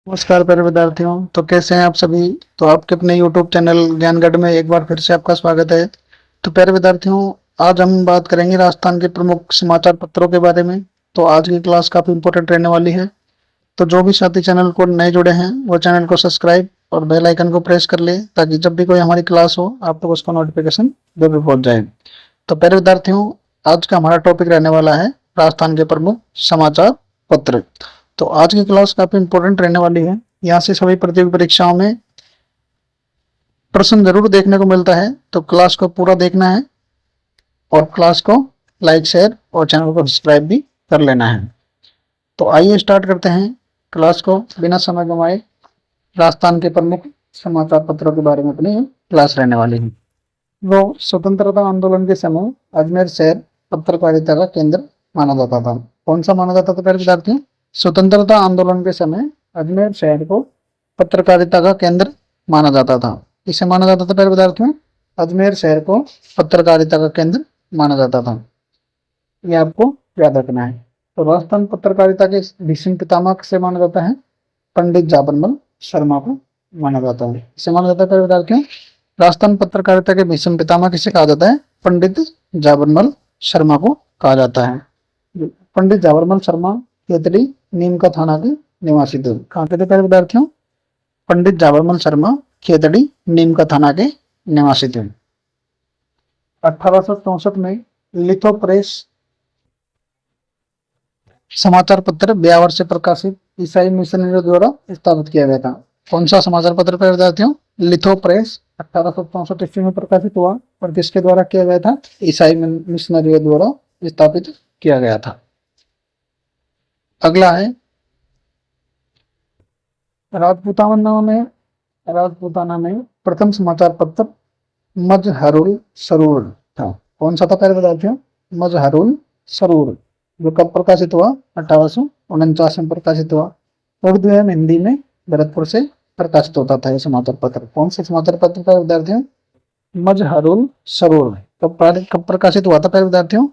नमस्कार प्यारे विद्यार्थियों। तो कैसे हैं आप सभी। तो आपके अपने YouTube चैनल ज्ञानगढ़ में एक बार फिर से आपका स्वागत है। तो प्यारे विद्यार्थियों, आज हम बात करेंगे राजस्थान के प्रमुख समाचार पत्रों के बारे में। तो आज की क्लास काफी इंपॉर्टेंट रहने वाली है। तो जो भी साथी चैनल को नए जुड़े हैं वो चैनल को सब्सक्राइब और बेल आइकन को प्रेस कर ले, ताकि जब भी कोई हमारी क्लास हो आप तक उसका नोटिफिकेशन जरूर पहुंच जाए। तो प्यारे विद्यार्थियों, आज का हमारा टॉपिक रहने वाला है राजस्थान के प्रमुख समाचार पत्र। तो आज की क्लास काफी इंपॉर्टेंट रहने वाली है। यहाँ से सभी प्रतियोगी परीक्षाओं में प्रश्न जरूर देखने को मिलता है। तो क्लास को पूरा देखना है और क्लास को लाइक शेयर और चैनल को सब्सक्राइब भी कर लेना है। तो आइए स्टार्ट करते हैं क्लास को बिना समय गंवाए। राजस्थान के प्रमुख समाचार पत्रों के बारे में अपनी क्लास रहने वाली है। वो स्वतंत्रता आंदोलन के समय अजमेर शहर पत्रकारिता का केंद्र माना जाता था। कौन सा माना जाता था प्यारे विद्यार्थियों? स्वतंत्रता आंदोलन के समय अजमेर शहर को पत्रकारिता का केंद्र माना जाता था। किसे माना जाता था प्यारे विद्यार्थियों? अजमेर शहर को पत्रकारिता का केंद्र माना जाता था। ये आपको याद रखना है। तो राजस्थान पत्रकारिता के भीष्म पितामह से माना जाता है पंडित जाबरमल शर्मा को माना जाता है। इसे माना जाता है प्यारे विद्यार्थियों, राजस्थान पत्रकारिता के भीष्म पितामह किसे कहा जाता है? पंडित जाबरमल शर्मा को कहा जाता है। पंडित जाबरमल शर्मा केतड़ी नीम का थाना के निवासी थे। कहाँ के थे प्यारे विद्यार्थियों? पंडित जाबरमल शर्मा खेतड़ी नीम का थाना के निवासी थे। 1864 में लिथो प्रेस समाचार पत्र ब्यावर से प्रकाशित ईसाई मिशनरियों द्वारा स्थापित किया गया था। कौन सा समाचार पत्र प्यारे विद्यार्थियों? लिथो प्रेस 1864 ईस्वी में प्रकाशित हुआ और किसके द्वारा किया गया था? ईसाई मिशनरियों द्वारा स्थापित किया गया था। अगला है राजपूताना में प्रथम समाचार पत्र मजहरुल सरूर था। कौन सा था प्यारे विद्यार्थियों? मजहरुल सरूर, जो कब प्रकाशित हुआ? 1849 में प्रकाशित हुआ। उर्दू एवं हिंदी में भरतपुर से प्रकाशित होता था यह समाचार पत्र। कौन सा समाचार पत्र प्यारे विद्यार्थियों? मजहरुल सरूर। कब प्रकाशित हुआ था प्यारे विद्यार्थियों?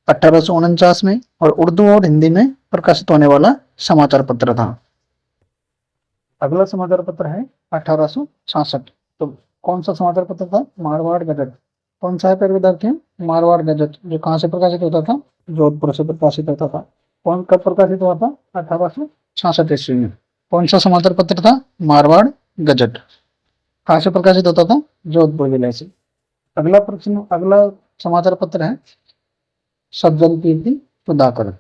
1849 में, और उर्दू और हिंदी में प्रकाशित होने वाला समाचार पत्र था। अगला समाचार पत्र है 1866। तो कौन सा समाचार पत्र था? मारवाड़ गजट। कौन सा है प्यारे विद्यार्थियों? मारवाड़ गजट, जो कहाँ से प्रकाशित होता था? जोधपुर से प्रकाशित होता था। कौन कब प्रकाशित हुआ था? 1866 ईस्वी में। कौन सा समाचार पत्र था? मारवाड़ गजट। कहाँ से प्रकाशित होता था? जोधपुर जिले से। अगला समाचार पत्र है सज्जन कीर्ति सुधाकर।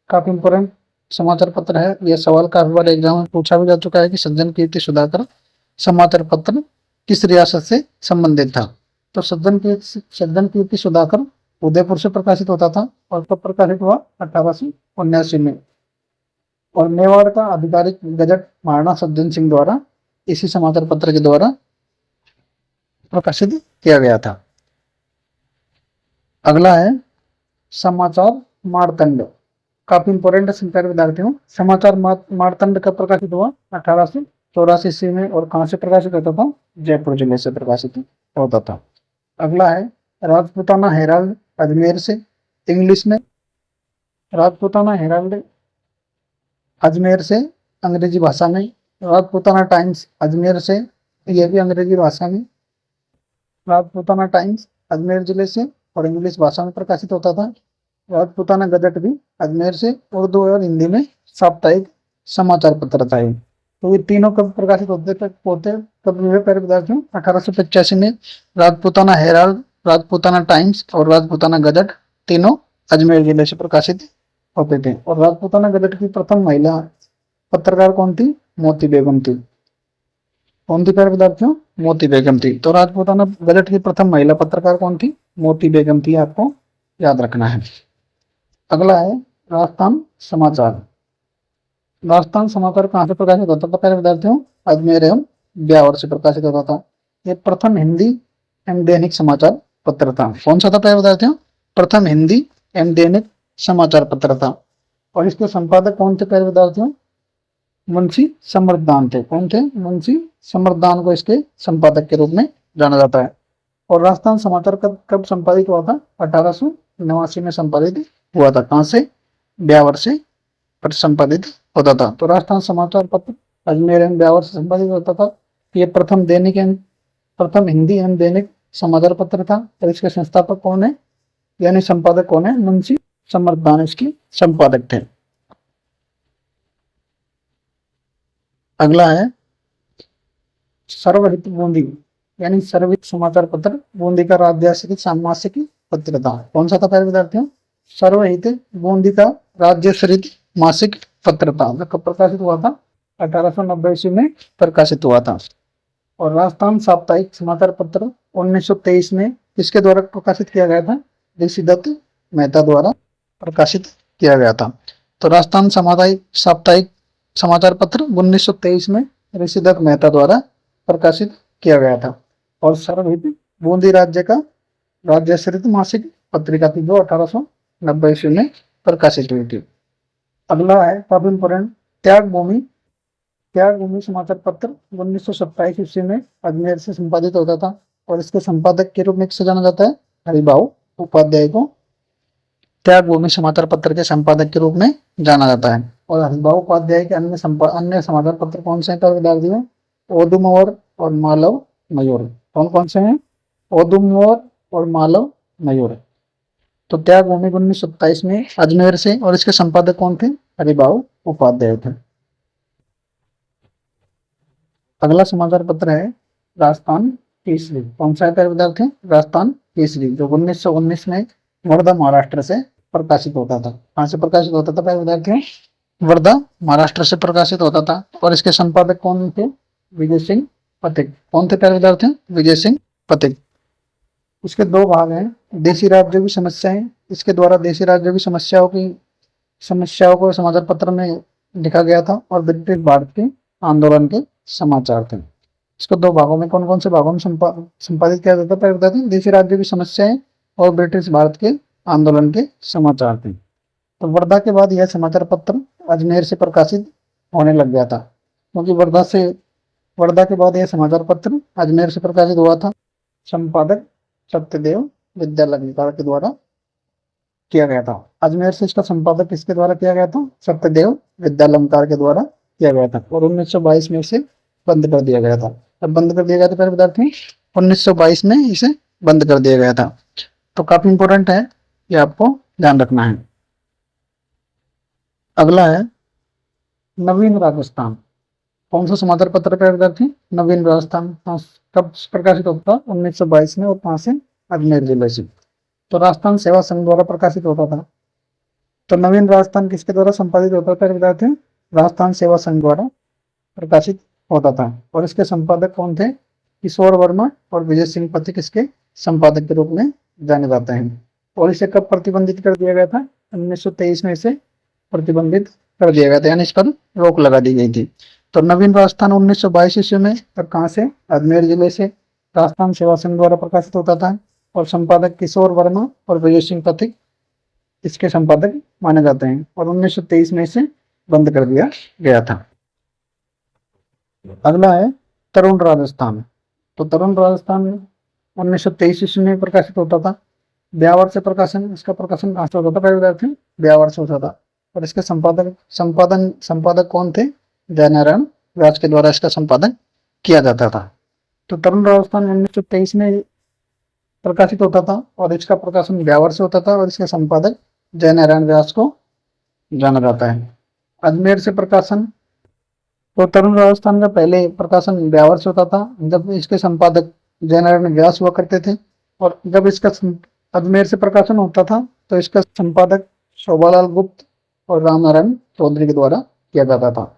काफी इंपोर्टेंट समाचार पत्र है। यह सवाल काफी बार एग्जाम में पूछा भी जा चुका है कि सज्जन कीर्ति सुधाकर समाचार पत्र किस रियासत से संबंधित था। तो सज्जन कीर्ति सुधाकर उदयपुर से प्रकाशित होता था और कब प्रकाशित हुआ? 1879 में। और मेवाड़ का आधिकारिक गजट महाराणा सज्जन सिंह द्वारा इसी समाचार पत्र के द्वारा प्रकाशित किया गया था। अगला है समाचार मारतंड। काफी इंपोर्टेंट है विद्यार्थियों। समाचार मारतंड कब प्रकाशित हुआ? 1884 ईस्वी में। और कहां से प्रकाशित होता था? जयपुर जिले से प्रकाशित होता था। अगला है राजपूताना हेराल्ड अजमेर से। इंग्लिश में राजपूताना हेराल्ड अजमेर से अंग्रेजी भाषा में। राजपूताना टाइम्स अजमेर से, यह भी अंग्रेजी भाषा में। राजपूताना टाइम्स अजमेर जिले से और इंग्लिश भाषा में प्रकाशित होता था। राजपूताना गजट भी अजमेर से, उर्दू और हिंदी में साप्ताहिक समाचार पत्र था। तो ये तीनों कब प्रकाशित होते कब हुए प्यारे विद्यार्थियों? 1885 में। राजपूताना हेराल्ड, राजपूताना टाइम्स और राजपूताना गजट तीनों अजमेर जिले से प्रकाशित होते थे। और राजपूताना गजट की प्रथम महिला पत्रकार कौन थी? मोती बेगम थी। कौन थी प्यारे विद्यार्थियों? मोती बेगम थी। तो राजपूताना गजट की प्रथम महिला पत्रकार कौन थी? मोती बेगम थी। आपको याद रखना है। अगला है राजस्थान समाचार। राजस्थान समाचार कहाँ से प्रकाशित होता था प्यारे विद्यार्थियों? अजमेर एवं ब्यावर से प्रकाशित होता था। यह प्रथम हिंदी एवं दैनिक समाचार पत्र था। कौन सा था प्यारे विद्यार्थियों? प्रथम हिंदी एवं दैनिक समाचार पत्र था। और इसके संपादक कौन थे प्यारे विद्यार्थियों? मुंशी समृद्धदान थे। कौन थे? मुंशी समृद्धदान को इसके संपादक के रूप में जाना जाता है। और राजस्थान समाचार कब संपादित हुआ था? 1889 में संपादित हुआ था। कहां से? ब्यावर से संपादित होता था। तो राजस्थान समाचार पत्र अजमेर एवं ब्यावर से संपादित होता था। ये प्रथम हिंदी एवं दैनिक समाचार पत्र था। और इसके संस्थापक कौन है, यानी संपादक कौन है, मुंशी समर्थदान इसके संपादक थे। अगला है सर्वहित बूंदी, यानी सर्वहित समाचार पत्र बूंदी का राज्य सामासिक पत्र था। कौन सा था पहले विद्यार्थियों, सर्वहित बूंदी का राज्य मासिक पत्र था, जो कब प्रकाशित हुआ था, 1890 ईस्वी में प्रकाशित हुआ था। और राजस्थान साप्ताहिक समाचार पत्र 1923 में किसके द्वारा प्रकाशित किया गया था, ऋषि दत्त मेहता द्वारा प्रकाशित किया गया था। तो राजस्थान साप्ताहिक समाचार पत्र 1923 में ऋषि दत्त मेहता द्वारा प्रकाशित किया गया था। और सर्वहित बूंदी राज्य का राज्य मासिक पत्रिका थी, जो 1890 ईस्वी में प्रकाशित हुई थी। अगला है काफी इंपोर्टेंट, त्याग भूमि समाचार पत्र 1927 ईस्वी में अजमेर से संपादित होता था। और इसके संपादक के रूप में किसे जाना जाता है, हरिभाऊ उपाध्याय को त्याग भूमि समाचार पत्र के संपादक के रूप में जाना जाता है। और हरिभाऊ उपाध्याय के अन्य समाचार पत्र कौन से हैं, ओदुमवर और मालव मयूर। कौन कौन से हैं, ओदुमवर और मालव मयूर। तो त्याग भूमि 1927 में अजमेर से, और इसके संपादक कौन थे, हरिभाऊ उपाध्याय थे। अगला समाचार पत्र है राजस्थान केसरी। कौन सा है विद्यार्थी, राजस्थान केसरी, जो 1919 में वर्धा महाराष्ट्र से प्रकाशित होता था। कहां से प्रकाशित होता था पहले विद्यार्थी, वर्धा महाराष्ट्र से प्रकाशित होता था। और इसके संपादक कौन थे, विजय सिंह पथिक। कौन थे पहले विद्यार्थी, विजय सिंह पथिक। इसके दो भाग हैं, देशी राज्यों की समस्याएं, इसके द्वारा देशी राज्यों की समस्याओं को समाचार पत्र में लिखा गया था। और ब्रिटिश भारत के आंदोलन के समाचार थे। इसको दो भागों में, कौन कौन से भागों में संपादित किया जाता है बताते हैं, देशी राज्यों की समस्याएं और ब्रिटिश भारत के आंदोलन के समाचार थे। तो वर्धा के बाद यह समाचार पत्र अजमेर से प्रकाशित होने लग गया था, क्योंकि वर्धा के बाद यह समाचार पत्र अजमेर से प्रकाशित हुआ था। संपादक सत्यदेव विद्यालंकार के द्वारा किया गया था। अजमेर से इसका संपादक किसके द्वारा किया गया था, सत्यदेव विद्यालंकार के द्वारा किया गया था। और 1922 में इसे बंद कर दिया गया था। तब बंद कर दिया गया था पहले विद्यार्थी, 1922 में इसे बंद कर दिया गया था। तो काफी इंपोर्टेंट है, ये आपको ध्यान रखना है। अगला है नवीन राजस्थान। कौन सा समाचार पत्र का विद्यार्थी, नवीन राजस्थान। कब प्रकाशित होता था, 1922 में, और कहां से, अजमेर जिले से। तो राजस्थान सेवा संघ द्वारा प्रकाशित होता था। तो नवीन राजस्थान किसके द्वारा संपादित होता था विद्यार्थी, राजस्थान सेवा संघ द्वारा प्रकाशित होता था। और इसके संपादक कौन थे, किशोर वर्मा और विजय सिंह पथिक इसके संपादक के रूप में जाने जाते हैं। और इसे कब प्रतिबंधित कर दिया गया था, 1923 में इसे प्रतिबंधित कर दिया गया था, यानी इस पर रोक लगा दी गई थी। तो नवीन राजस्थान 1922 ईस्वी में तब कहां से, अजमेर जिले से राजस्थान सेवा संघ द्वारा प्रकाशित होता था। और संपादक किशोर वर्मा और विजय सिंह पथिक इसके संपादक माने जाते हैं। और 1923 में इसे बंद कर दिया गया था। अगला है तरुण राजस्थान। तो तरुण राजस्थान 1923 ईस्वी में प्रकाशित होता था। ब्यावर से प्रकाशन, इसका प्रकाशन कहां से होता था पहले विद्यार्थी, ब्यावर से होता था। और इसके संपादक कौन थे, जयनारायण व्यास के द्वारा इसका संपादन किया जाता था। तो तरुण राजस्थान 1923 में प्रकाशित होता था, और इसका प्रकाशन ब्यावर से होता था। और इसके संपादक जयनारायण व्यास को जाना जाता है। अजमेर से प्रकाशन, तो तरुण राजस्थान का पहले प्रकाशन ब्यावर से होता था, जब इसके संपादक जयनारायण व्यास हुआ करते थे। और जब इसका अजमेर से प्रकाशन होता था, तो इसका संपादक शोभालाल गुप्त और रामनारायण चौधरी के द्वारा किया जाता था।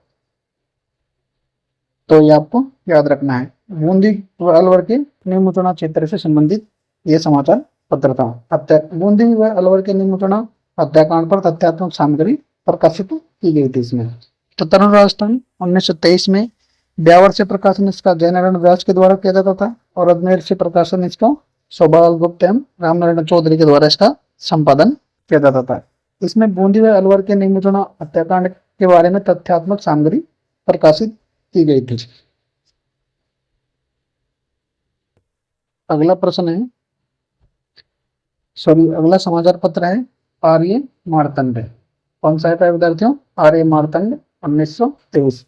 तो ये आपको याद रखना है। बूंदी व अलवर के निमुचना क्षेत्र से संबंधित यह समाचार पत्र था। बूंदी व अलवर के निमुचना हत्याकांड पर तथ्यात्मक सामग्री प्रकाशित की गई थी इसमें। तो तरुण राजस्थान 1923 में ब्यावर से प्रकाशन इसका जयनारायण व्यास के द्वारा किया जाता था। और अजमेर से प्रकाशन इसका शोभालाल गुप्त एवं रामनारायण चौधरी के द्वारा इसका संपादन किया जाता था। इसमें बूंदी व अलवर के निमुचना हत्याकांड के बारे में तथ्यात्मक सामग्री प्रकाशित की गई थी। अगला प्रश्न है, अगला समाचार पत्र है आर्य मार्तंड। कौन सा है विद्यार्थियों, आर्य मार्तंड 1923।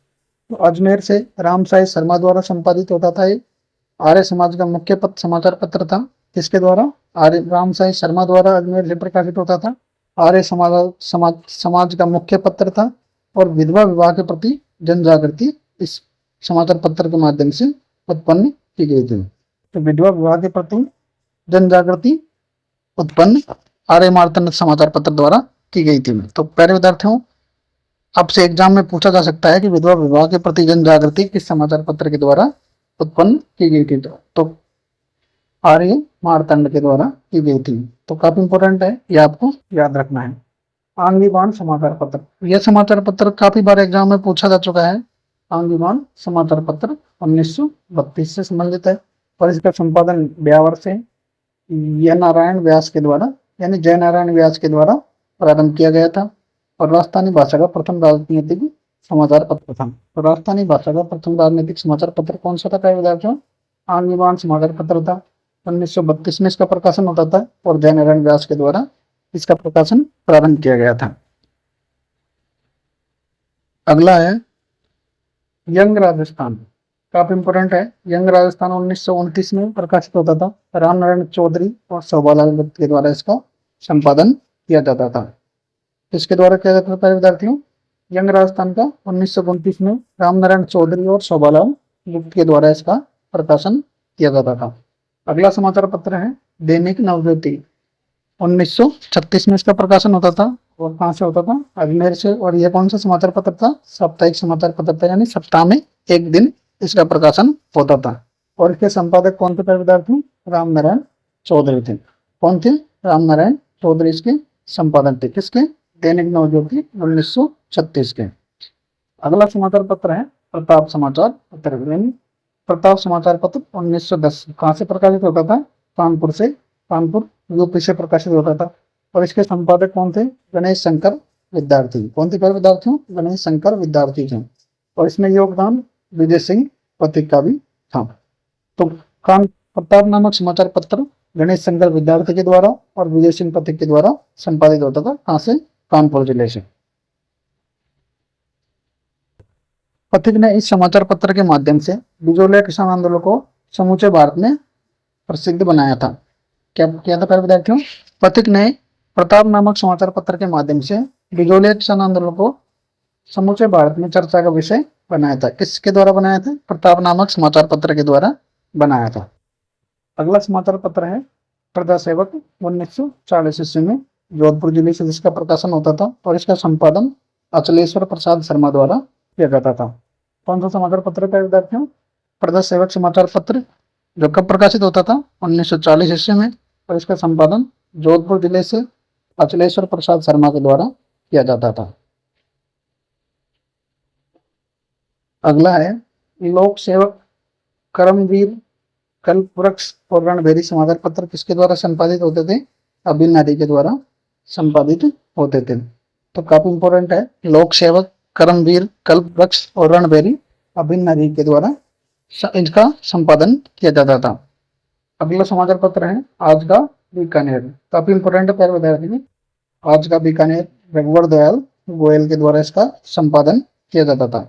तो अजमेर से रामसाई शर्मा द्वारा संपादित होता था। ये आर्य समाज का मुख्य समाचार पत्र था। किसके द्वारा? आर्य रामसाई शर्मा द्वारा अजमेर से प्रकाशित होता था। आर्य समाज समाज समाज का मुख्य पत्र था और विधवा विवाह के प्रति जन जागृति इस समाचार पत्र के माध्यम से उत्पन्न की गई थी। तो विधवा विवाह के प्रति जन जागृति उत्पन्न आर्य मार्तंड समाचार पत्र द्वारा की गई थी। तो प्यारे विद्यार्थियों, आपसे एग्जाम में पूछा जा सकता है कि विधवा विवाह के प्रति जन जागृति किस समाचार पत्र के द्वारा उत्पन्न की गई थी? तो आर्य मार्तंड के द्वारा की गई थी। तो काफी इंपोर्टेंट है, ये आपको याद रखना है। आंगीबान समाचार पत्र, यह समाचार पत्र काफी बार एग्जाम में पूछा जा चुका है। आंगीबान समाचार पत्र 1932 से संबंधित है और इसका संपादन ब्यावर से नारायण व्यास के द्वारा यानी जय नारायण व्यास के द्वारा प्रारंभ किया गया था और राजस्थानी भाषा का प्रथम राजनीतिक समाचार पत्र था। तो राजस्थानी भाषा का प्रथम राजनीतिक समाचार पत्र कौन सा था विद्यार्थियों? आंगीबान समाचार पत्र था। 1932 में इसका प्रकाशन होता था और जय नारायण व्यास के द्वारा इसका प्रकाशन प्रारंभ किया गया था। अगला है यंग राजस्थान, काफी इंपोर्टेंट है। यंग राजस्थान 1929 में प्रकाशित होता था। राम नारायण चौधरी और शोभालाल दत्त के द्वारा इसका संपादन किया जाता था। इसके द्वारा किया जाता था विद्यार्थियों, यंग राजस्थान का 1929 में राम नारायण चौधरी और शोभालाल दत्त के द्वारा इसका प्रकाशन किया जाता था। अगला समाचार पत्र है दैनिक नवज्योति। 1936 में इसका प्रकाशन होता था और कहाँ से होता था? अजमेर से। और यह कौन सा समाचार पत्र था? साप्ताहिक समाचार पत्र था, यानी सप्ताह में एक दिन इसका प्रकाशन होता था। और इसके संपादक कौन थे विद्यार्थी? राम नारायण चौधरी थे। कौन थे? राम नारायण चौधरी इसके संपादक थे। किसके? दैनिक नवज्योति 1936 के। अगला समाचार पत्र है प्रताप समाचार पत्र। प्रताप समाचार पत्र 1910 कहाँ से प्रकाशित होता था? कानपुर से, कानपुर यूपी से प्रकाशित होता था। और इसके संपादक कौन थे? गणेश शंकर विद्यार्थी। कौन थे विद्यार्थियों? गणेश शंकर विद्यार्थी थे। और इसमें योगदान विजय सिंह पथिक का भी था। तो प्रताप नामक समाचार पत्र गणेश शंकर विद्यार्थी के द्वारा और विजय सिंह पथिक के द्वारा संपादित होता था। कहाँ से? कानपुर जिले से। पथिक ने इस समाचार पत्र के माध्यम से बिजोलिया किसान आंदोलन को समूचे भारत में प्रसिद्ध बनाया था। क्या किया था विद्यार्थियों? पथिक ने प्रताप नामक समाचार पत्र के माध्यम से बिजोलिया किसान आंदोलन को समूचे भारत में चर्चा का विषय बनाया था। किसके द्वारा बनाया था? प्रताप नामक समाचार पत्र के द्वारा बनाया था। अगला समाचार पत्र है प्रजासेवक 1940 ईस्वी में जोधपुर जिले से जिसका प्रकाशन होता था और इसका संपादन अचलेश्वर प्रसाद शर्मा द्वारा किया जाता था। कौन सा समाचार पत्र था विद्यार्थियों? प्रजासेवक समाचार पत्र, जो कब प्रकाशित होता था? 1940 ईस्वी में। और इसका संपादन जोधपुर जिले से अचलेश्वर प्रसाद शर्मा के द्वारा किया जाता था। अगला है लोक सेवक, कर्मवीर, कल्पवृक्ष और रणभेरी समाचार पत्र किसके द्वारा संपादित होते थे? अभिन्न नदी के द्वारा संपादित होते थे। तो काफी इंपोर्टेंट है, लोक सेवक, कर्मवीर, कल्पवृक्ष और रणभेरी अभिन्न नदी के द्वारा इनका संपादन किया जाता था। अगला समाचार पत्र है आज का बीकानेर। काफी इंपोर्टेंट है विद्यार्थी। आज का बीकानेर रघुवर दयाल गोयल के द्वारा इसका संपादन किया जाता था।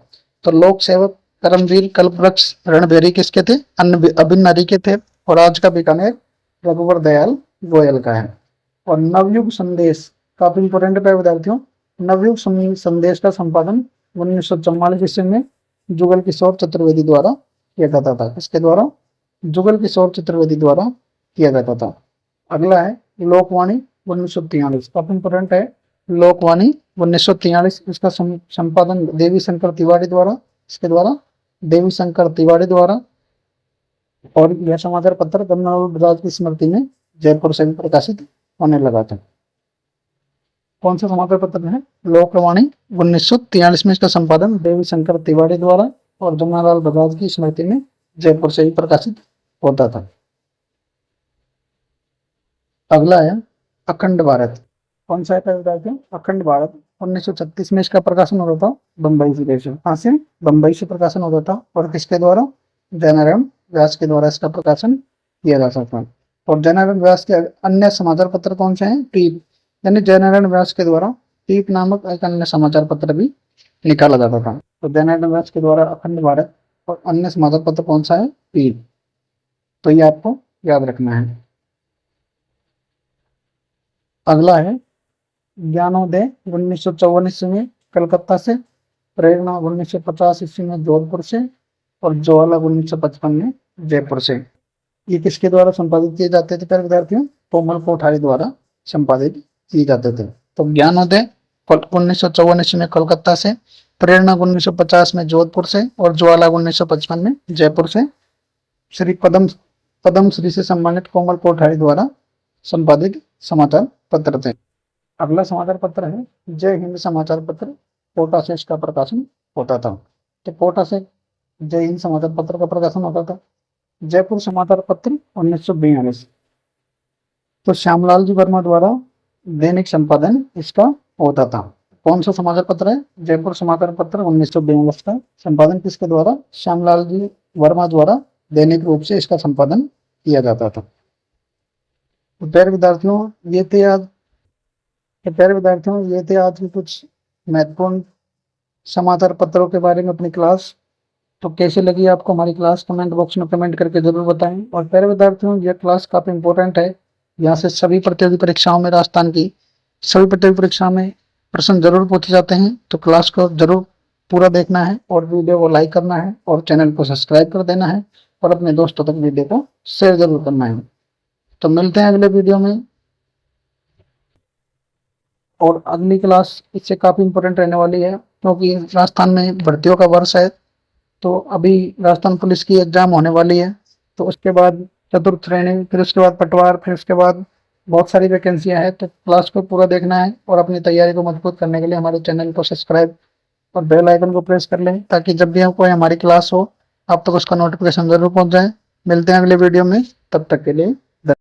तो लोक सेवक, कर्मवीर, कल्पवृक्ष, रणभेरी किसके थे? अभिन्न नदी के थे। और आज का बीकानेर रघुवर दयाल गोयल का है। और नवयुग संदेश काफी इंपोर्टेंट है विद्यार्थियों। नवयुग संदेश का संपादन 1944 ईस्वी में जुगल किशोर चतुर्वेदी द्वारा किया जाता था। किसके द्वारा? जुगल किशोर चतुर्वेदी द्वारा किया जाता था। अगला है लोकवाणी 1943, काफी इंपोर्टेंट है। लोकवाणी 1943, इसका संपादन देवी शंकर तिवारी द्वारा, इसके द्वारा देवी शंकर तिवारी द्वारा। और यह समाचार पत्र गंगालाल बजाज की स्मृति में जयपुर से भी प्रकाशित होने लगा था। कौन सा समाचार पत्र है? लोकवाणी 1943 में इसका संपादन देवी शंकर तिवारी द्वारा और गंगालाल बजाज की स्मृति में जयपुर से ही प्रकाशित होता था। अगला है अखंड भारत। कौन सा है विद्यार्थियों? अखंड भारत 1936 में इसका प्रकाशन होता था बंबई जिले से। कहाँ से? बंबई से प्रकाशन होता था। और किसके द्वारा? जय नारायण व्यास के द्वारा इसका प्रकाशन किया जा सकता है। और जय नारायण व्यास के अन्य समाचार पत्र कौन से हैं? टीप, यानी जय नारायण व्यास के द्वारा टीप नामक एक अन्य समाचार पत्र भी निकाला जाता था। तो दैनिक बैच के द्वारा अखंड भारत और अन्य समाचार पत्र कौन सा है? तीन। तो ये आपको याद रखना है। अगला है ज्ञानोदय 1954 ईस्वी में कलकत्ता से, प्रेरणा 1950 ईस्वी में जोधपुर से और ज्वाला 1955 में जयपुर से। ये किसके द्वारा संपादित किए जाते थे प्यारे विद्यार्थियों? कोमल कोठारी द्वारा संपादित किए जाते थे। तो ज्ञानोदय 1954 ईस्वी में कलकत्ता से, प्रेरणा 1950 में जोधपुर से और ज्वाला 1955 में जयपुर से श्री पद्म श्री से सम्मानित कोमल कोठारी द्वारा संपादित समाचार पत्र थे। अगला समाचार पत्र है जय हिंद समाचार पत्र, कोटा से इसका प्रकाशन होता था। तो कोटा से जय हिंद समाचार पत्र का प्रकाशन होता था। जयपुर समाचार पत्र 1942, तो श्यामलाल जी वर्मा द्वारा दैनिक संपादन इसका होता था। कौन सा समाचार पत्र है? जयपुर समाचार पत्र 1942 का संपादन किसके द्वारा? श्यामलाल जी वर्मा द्वारा दैनिक रूप से इसका संपादन किया जाता था। तो प्यारे विद्यार्थियों ये थे आज की कुछ महत्वपूर्ण समाचार पत्रों के बारे में अपनी क्लास। तो कैसे लगी आपको हमारी क्लास? कमेंट बॉक्स में कमेंट करके जरूर बताएं। और प्यारे विद्यार्थियों यह क्लास काफी इंपॉर्टेंट है। यहाँ से सभी प्रतियोगी परीक्षाओं में, राजस्थान की सभी प्रतियोगी परीक्षा में प्रश्न जरूर पूछे जाते हैं। तो क्लास को जरूर पूरा देखना है और वीडियो को लाइक करना है और चैनल को सब्सक्राइब कर देना है और अपने दोस्तों तक वीडियो को शेयर जरूर करना है। तो मिलते हैं अगले वीडियो में। और अगली क्लास इससे काफी इंपॉर्टेंट रहने वाली है क्योंकि राजस्थान में भर्तियों का वर्ष है। तो अभी राजस्थान पुलिस की एग्जाम होने वाली है। तो उसके बाद चतुर्थ श्रेणी, फिर उसके बाद पटवार, फिर उसके बाद बहुत सारी वैकेंसियां हैं। तो क्लास को पूरा देखना है और अपनी तैयारी को मजबूत करने के लिए हमारे चैनल को सब्सक्राइब और बेल आइकन को प्रेस कर लें ताकि जब भी कोई हमारी क्लास हो आप तक उसका नोटिफिकेशन जरूर पहुंच जाए। मिलते हैं अगले वीडियो में, तब तक के लिए